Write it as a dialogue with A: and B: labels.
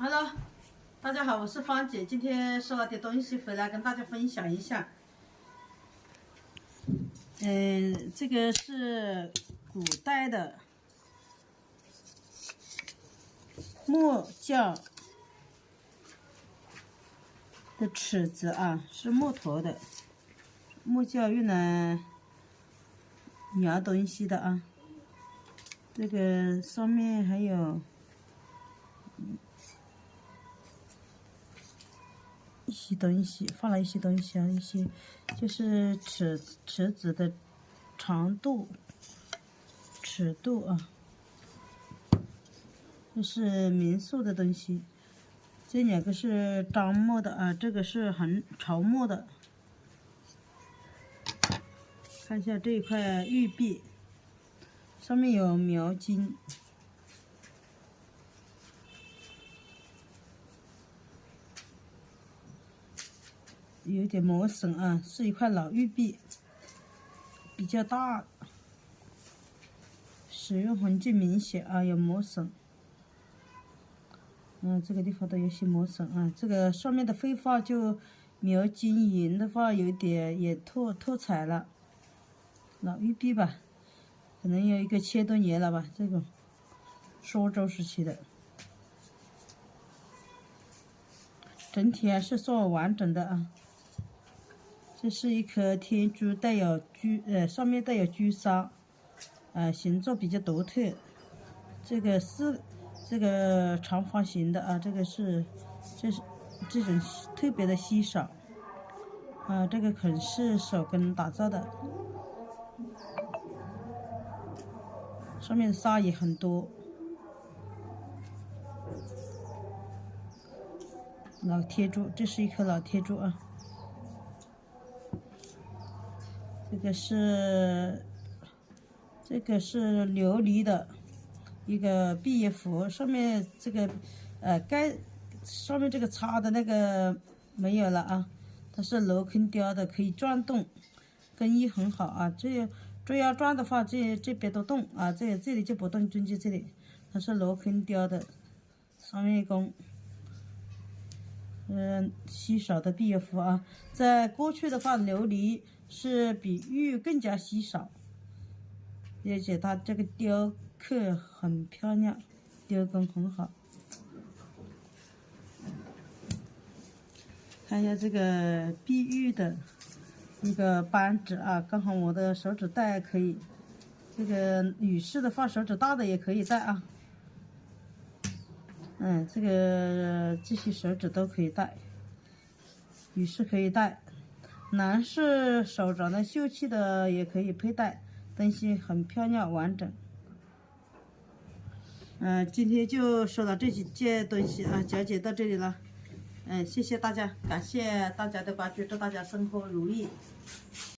A: Hello， 大家好，我是芳姐，今天收了点东西回来跟大家分享一下。这个是古代的木匠的尺子啊，是木头的，木匠用来量东西的啊。这个上面还有一些东西，放了一些东西啊，一些就是尺子的长度、尺度啊，这是民宿的东西。这两个是樟木的啊，这个是潮木的。看一下这一块玉璧，上面有描金。有点磨损啊，是一块老玉璧，比较大，使用痕迹明显啊，有磨损。这个地方都有些磨损啊。这个上面的绘画就描金银的话，有点也脱彩了，老玉璧吧，可能有一个千多年了吧，这种苏州时期的。整体还是算完整的啊。这是一颗天珠，上面带有朱砂，形状比较独特。这个长方形的啊，这是这种特别的稀少啊，这个可能是手工打造的，上面的砂也很多。老天珠，这是一颗老天珠啊。这个是琉璃的一个毕业服，上面这个上面这个插的那个没有了啊，它是镂空雕的，可以转动，工艺很好啊。这要转的话，这边都动啊，这里就不动，中间这里它是镂空雕的商业工。稀少的毕业服啊，在过去的话，琉璃是比玉更加稀少，而且它这个雕刻很漂亮，雕工很好。看一下这个碧玉的一个扳指啊，刚好我的手指戴可以，这个女士的话手指大的也可以戴啊。这些手指都可以戴，女士可以戴，男士手掌的秀气的也可以佩戴，东西很漂亮完整。今天就说了这几件东西啊，讲解到这里了。谢谢大家，感谢大家的关注，祝大家生活如意。